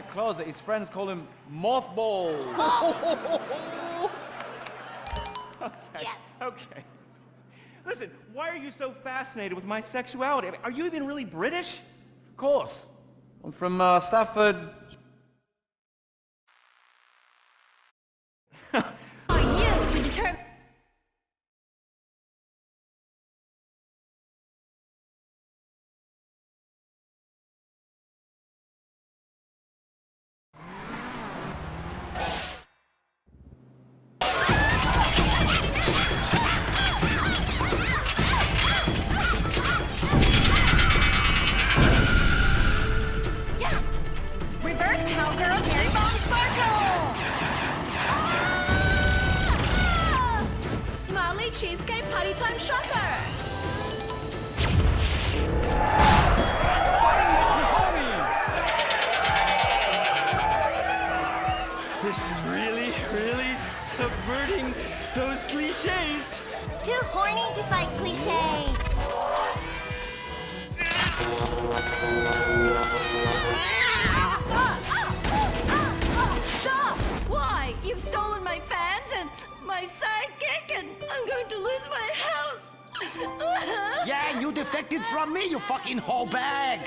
closet, his friends call him Mothball. Okay, Yeah. okay. Listen, why are you so fascinated with my sexuality? I mean, are you even really British? Of course. I'm from Stafford. Are you to determine? Reverse cowgirl, Mary Bomb Sparkle! Ah! Smiley cheesecake party time shocker! This is really subverting those cliches. Too horny to fight cliches. Stop! Why? You've stolen my fans and my sidekick, and I'm going to lose my house. Yeah, you defected from me, you fucking whole bag!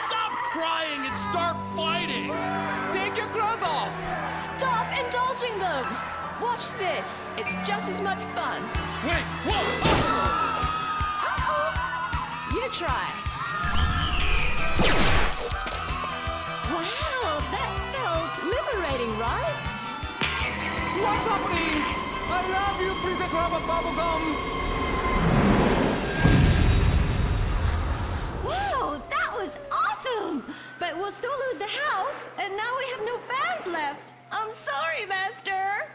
Stop crying and start fighting. Take your clothes off. Stop indulging them! Watch this. It's just as much fun. Wait, whoa! You try. Wow, that felt liberating, right? What's happening? I love you, Princess Robert Bubblegum. Wow, that was awesome! But we'll still lose the house, and now we have no fans left. I'm sorry, Master.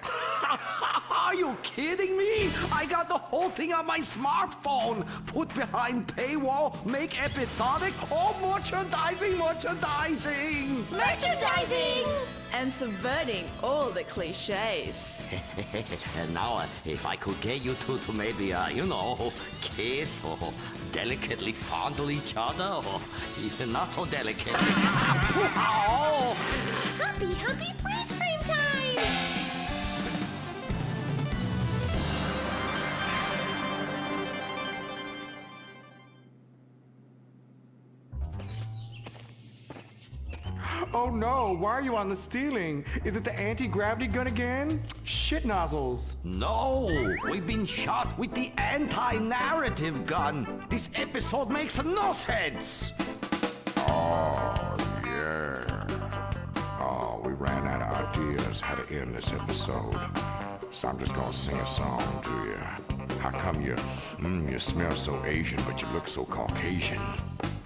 Are you kidding me? I got the whole thing on my smartphone. Put behind paywall, make episodic, all merchandising! Merchandising! And subverting all the cliches. And now, if I could get you two to maybe, kiss or delicately fondle each other, or even not so delicate. Oh. Happy freeze frame time! Oh no, why are you on the ceiling? Is it the anti-gravity gun again? Shit nozzles. No, we've been shot with the anti-narrative gun. This episode makes no sense. Oh, yeah. Oh, we ran out of ideas how to end this episode. So I'm just gonna sing a song to you. How come you smell so Asian, but you look so Caucasian?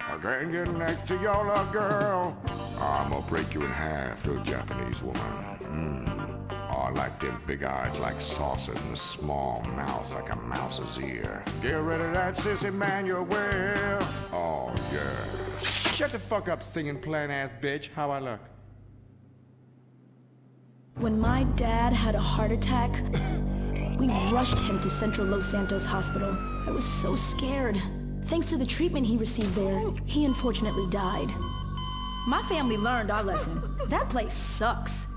I can't get next to your little girl. I'm gonna break you in half, little Japanese woman. Oh, I like them big eyes like saucers and the small mouth like a mouse's ear. Get rid of that sissy man, you will. Oh, yeah. Shut the fuck up, singing plant-ass bitch. How I look? When my dad had a heart attack, we rushed him to Central Los Santos Hospital. I was so scared. Thanks to the treatment he received there, he unfortunately died. My family learned our lesson. That place sucks.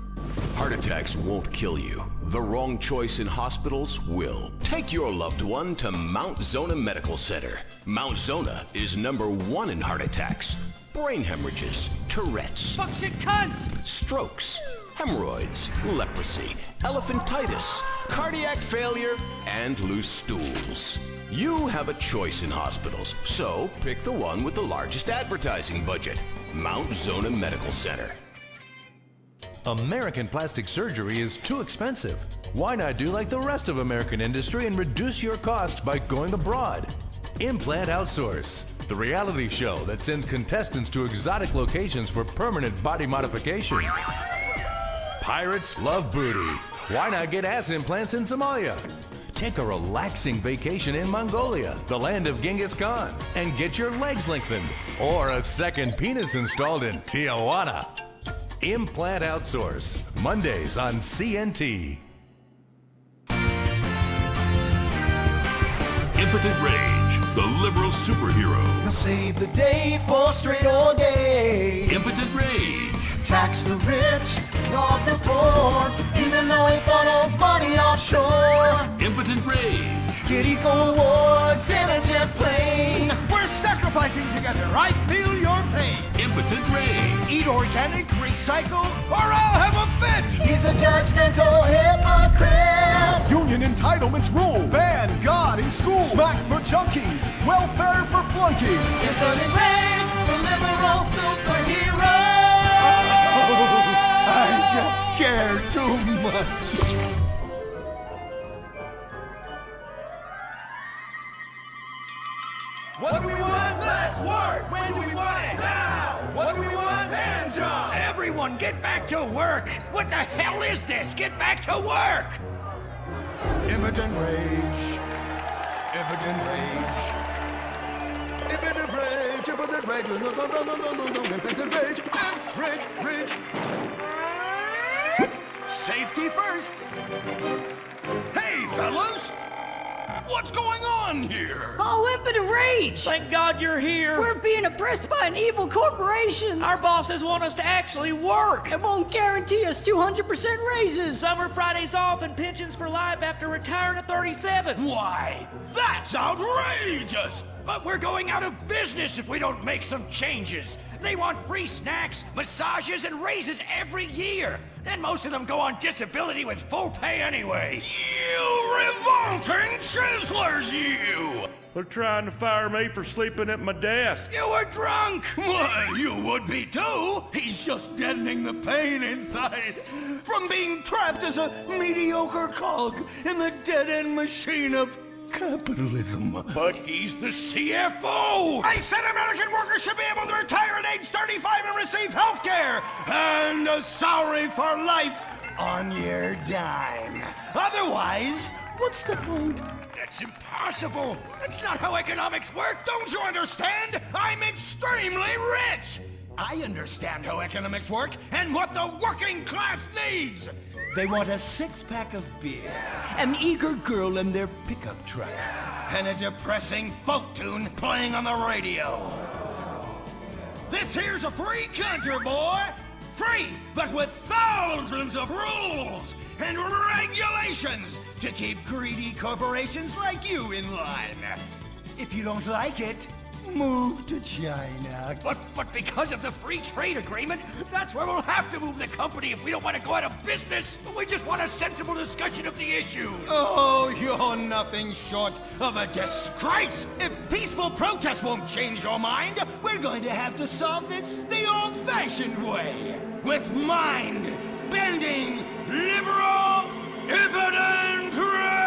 Heart attacks won't kill you. The wrong choice in hospitals will. Take your loved one to Mount Zona Medical Center. Mount Zona is #1 in heart attacks, brain hemorrhages, Tourette's, Fuck shit cunt! strokes, hemorrhoids, leprosy, elephantitis, cardiac failure, and loose stools. You have a choice in hospitals, so pick the one with the largest advertising budget. Mount Zona Medical Center. American plastic surgery is too expensive. Why not do like the rest of American industry and reduce your cost by going abroad? Implant Outsource, the reality show that sends contestants to exotic locations for permanent body modification. Pirates love booty. Why not get ass implants in Somalia? Take a relaxing vacation in Mongolia, the land of Genghis Khan, and get your legs lengthened. Or a second penis installed in Tijuana. Implant Outsource, Mondays on CNT. Impotent Rage, the liberal superhero. Save the day for straight all day. Impotent Rage. tax the rich, rob the poor, even though he funnels money offshore. Impotent Rage. Get eco awards in a jet plane. We're sacrificing together. I feel your pain. Impotent Rage. Eat organic, recycle, or I'll have a fit. He's a judgmental hypocrite. Union entitlements rule. Ban God in school. Smack for junkies. Welfare for flunkies. Impotent Rage, the liberal superhero. I just care too much. What do we want? Less work! When do we want it? Now! What do we want? Hand jobs! Everyone, get back to work! What the hell is this? Get back to work! Impotent Rage. Impotent Rage. Impotent Rage. Impotent Rage. No. Impotent Rage. Rage. Rage. Safety first. Hey, fellas! What's going on here? Oh, Impotent Rage! Thank God you're here. We're being oppressed by an evil corporation. Our bosses want us to actually work. It won't guarantee us 200% raises. Summer Fridays off and pensions for life after retiring at 37. Why, that's outrageous! But we're going out of business if we don't make some changes. They want free snacks, massages, and raises every year. And most of them go on disability with full pay anyway. You revolting chiselers, you! They're trying to fire me for sleeping at my desk. You were drunk! Why, you would be too! He's just deadening the pain inside from being trapped as a mediocre cog in the dead-end machine of capitalism. But he's the CFO! I said American workers should be able to retire at age 35 and receive health care and a salary for life on your dime. Otherwise, what's the point? That's impossible! That's not how economics work! Don't you understand? I'm extremely rich! I understand how economics work and what the working class needs! They want a six-pack of beer, an eager girl in their pickup truck, and a depressing folk tune playing on the radio. This here's a free country, boy! Free, but with thousands of rules and regulations to keep greedy corporations like you in line. If you don't like it, move to China. But because of the free trade agreement, that's where we'll have to move the company if we don't want to go out of business. We just want a sensible discussion of the issue. Oh, you're nothing short of a disgrace. If peaceful protest won't change your mind, we're going to have to solve this the old-fashioned way. With mind-bending, liberal, impotent rage!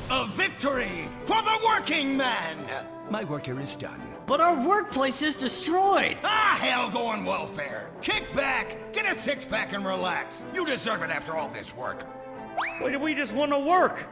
A victory for the working man! My work here is done. But our workplace is destroyed. Ah, hell, go on welfare. Kick back, get a six-pack and relax. You deserve it after all this work. Why do we just want to work?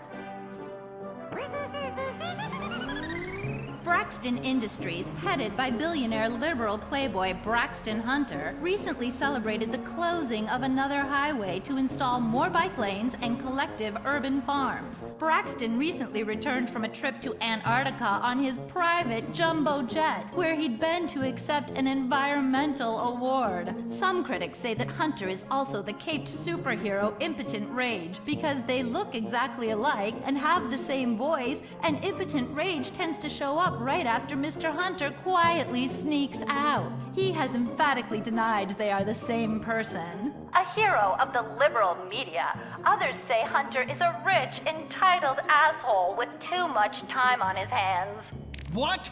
Braxton Industries, headed by billionaire liberal playboy Braxton Hunter, recently celebrated the closing of another highway to install more bike lanes and collective urban farms. Braxton recently returned from a trip to Antarctica on his private jumbo jet, where he'd been to accept an environmental award. Some critics say that Hunter is also the caped superhero Impotent Rage, because they look exactly alike and have the same voice, and Impotent Rage tends to show up right after Mr. Hunter quietly sneaks out. He has emphatically denied they are the same person. A hero of the liberal media, others say Hunter is a rich, entitled asshole with too much time on his hands. What?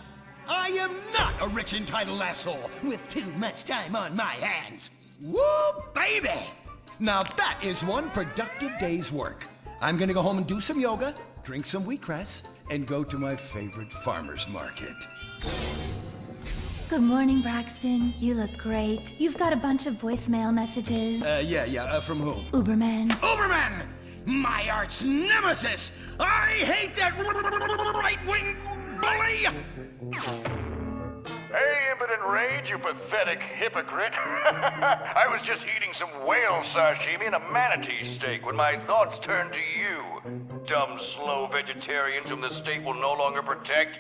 I am not a rich, entitled asshole with too much time on my hands. Woo, baby! Now that is one productive day's work. I'm gonna go home and do some yoga, drink some wheatgrass, and go to my favorite farmer's market. Good morning, Braxton. You look great. You've got a bunch of voicemail messages. From whom? Uberman. Uberman! My arch nemesis! I hate that right-wing bully! Hey, impotent rage, you pathetic hypocrite. I was just eating some whale sashimi and a manatee steak when my thoughts turned to you. Dumb, slow vegetarians whom the state will no longer protect.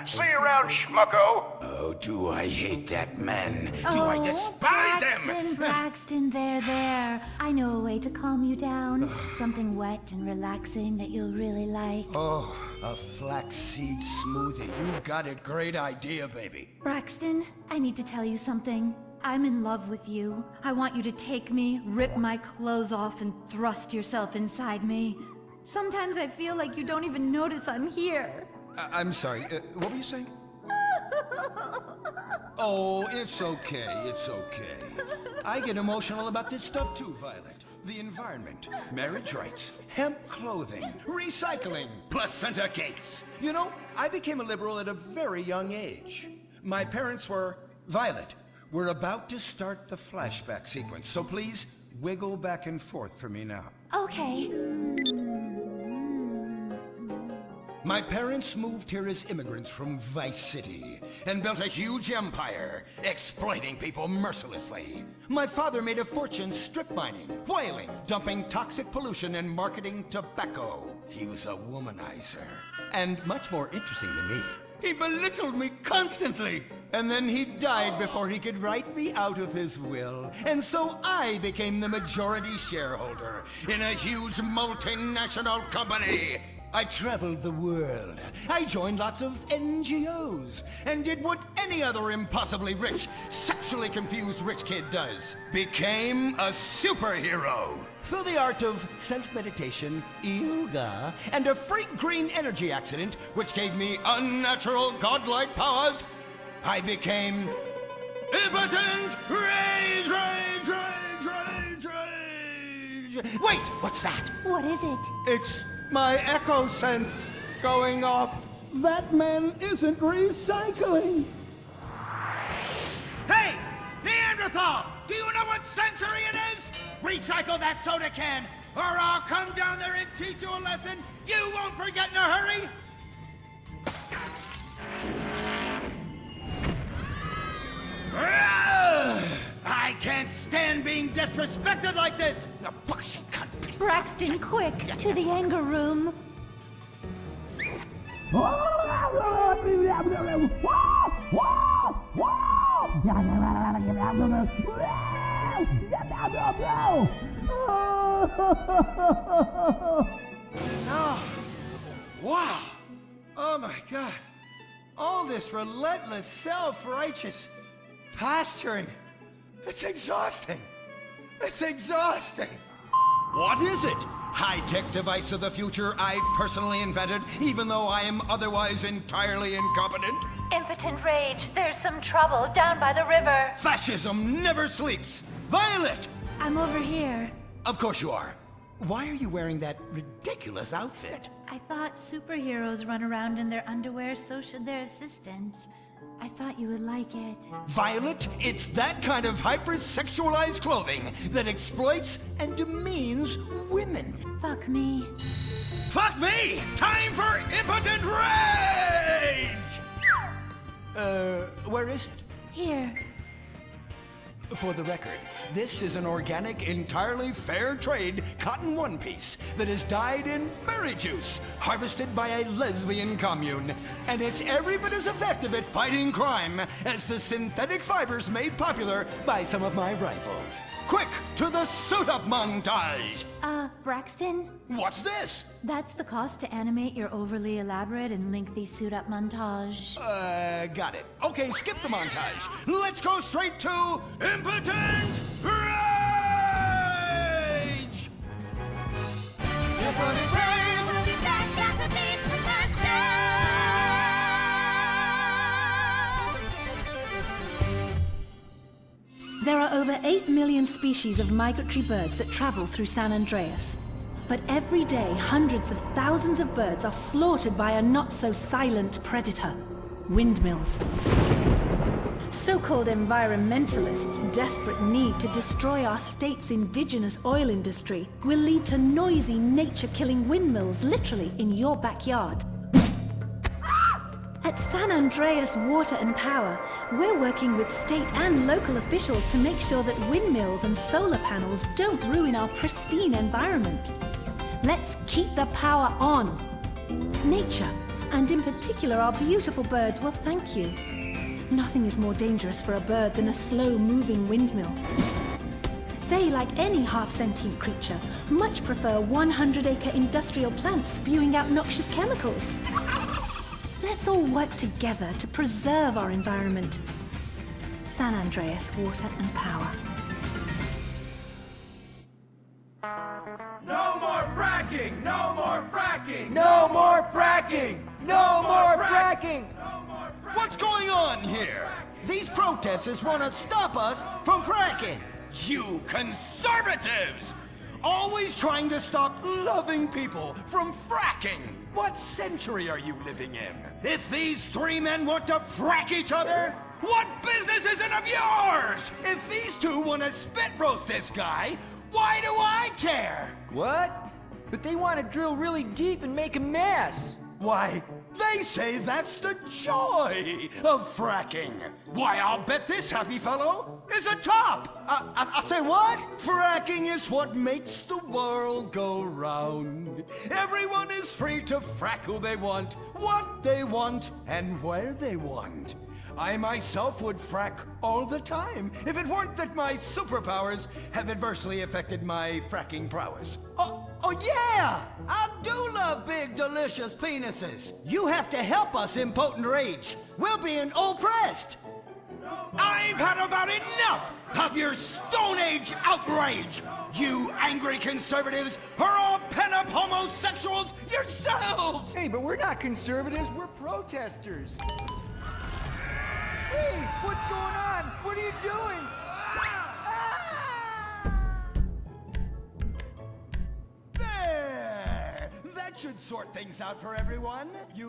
See you around, schmucko. Oh, do I hate that man. Do I despise him. Braxton, there. I know a way to calm you down. Something wet and relaxing that you'll really like. Oh, a flaxseed smoothie. You've got a great idea, baby. Braxton, I need to tell you something. I'm in love with you. I want you to take me, rip my clothes off, and thrust yourself inside me. Sometimes I feel like you don't even notice I'm here. I'm sorry, what were you saying? Oh, it's okay, it's okay. I get emotional about this stuff too, Violet. The environment, marriage rights, hemp clothing, recycling, placenta cakes. You know, I became a liberal at a very young age. My parents were... Violet, we're about to start the flashback sequence, so please wiggle back and forth for me now. Okay. My parents moved here as immigrants from Vice City and built a huge empire, exploiting people mercilessly. My father made a fortune strip mining, whaling, dumping toxic pollution, and marketing tobacco. He was a womanizer. And much more interesting than me, he belittled me constantly. And then he died before he could write me out of his will. And so I became the majority shareholder in a huge multinational company. I traveled the world. I joined lots of NGOs and did what any other impossibly rich, sexually confused rich kid does. Became a superhero. Through the art of self-meditation, yoga, and a freak green energy accident, which gave me unnatural godlike powers, I became impotent rage. Wait, what's that? What is it? It's my echo sense going off. That man isn't recycling. Hey, Neanderthal! Do you know what century it is? Recycle that soda can, or I'll come down there and teach you a lesson you won't forget in a hurry! I can't stand being disrespected like this! The bullshit cunt. Braxton, quick, to the anger room. Oh, wow. Oh my God. All this relentless, self-righteous posturing. It's exhausting. It's exhausting. What is it? High-tech device of the future I personally invented, even though I am otherwise entirely incompetent? Impotent rage, there's some trouble down by the river. Fascism never sleeps. Violet! I'm over here. Of course you are. Why are you wearing that ridiculous outfit? I thought superheroes run around in their underwear, so should their assistants. I thought you would like it. Violet, it's that kind of hypersexualized clothing that exploits and demeans women. Fuck me. Fuck me! Time for impotent rage! Where is it? Here. For the record, this is an organic, entirely fair trade cotton one piece that is dyed in berry juice, harvested by a lesbian commune. And it's every bit as effective at fighting crime as the synthetic fibers made popular by some of my rivals. Quick, to the suit-up montage! Braxton? What's this? That's the cost to animate your overly elaborate and lengthy suit-up montage. Got it. Okay, skip the montage. Let's go straight to impotent rage! Impotent rage! We'll be back after these commercials. There are over 8 million species of migratory birds that travel through San Andreas. But every day, hundreds of thousands of birds are slaughtered by a not-so-silent predator, windmills. So-called environmentalists' desperate need to destroy our state's indigenous oil industry will lead to noisy, nature-killing windmills literally in your backyard. At San Andreas Water and Power, we're working with state and local officials to make sure that windmills and solar panels don't ruin our pristine environment. Let's keep the power on. Nature, and in particular our beautiful birds, will thank you. Nothing is more dangerous for a bird than a slow-moving windmill. They, like any half-sentient creature, much prefer 100-acre industrial plants spewing out noxious chemicals. Let's all work together to preserve our environment. San Andreas Water and Power. No more fracking! No more fracking! No more fracking! No more fracking! What's going on here? These protesters want to stop us from fracking. You conservatives! Always trying to stop loving people from fracking. What century are you living in? If these three men want to frack each other, what business is it of yours? If these two want to spit roast this guy, why do I care? What? But they want to drill really deep and make a mess. Why, they say that's the joy of fracking. Why, I'll bet this happy fellow is a top. I say what? Fracking is what makes the world go round. Everyone is free to frack who they want, what they want, and where they want. I myself would frack all the time if it weren't that my superpowers have adversely affected my fracking prowess. Oh yeah! I do love big, delicious penises. You have to help us, impotent rage. We're being oppressed. I've had about enough of your Stone Age outrage. You angry conservatives are all pent-up homosexuals yourselves. Hey, but we're not conservatives, we're protesters. Hey, what's going on? What are you doing? There! That should sort things out for everyone. You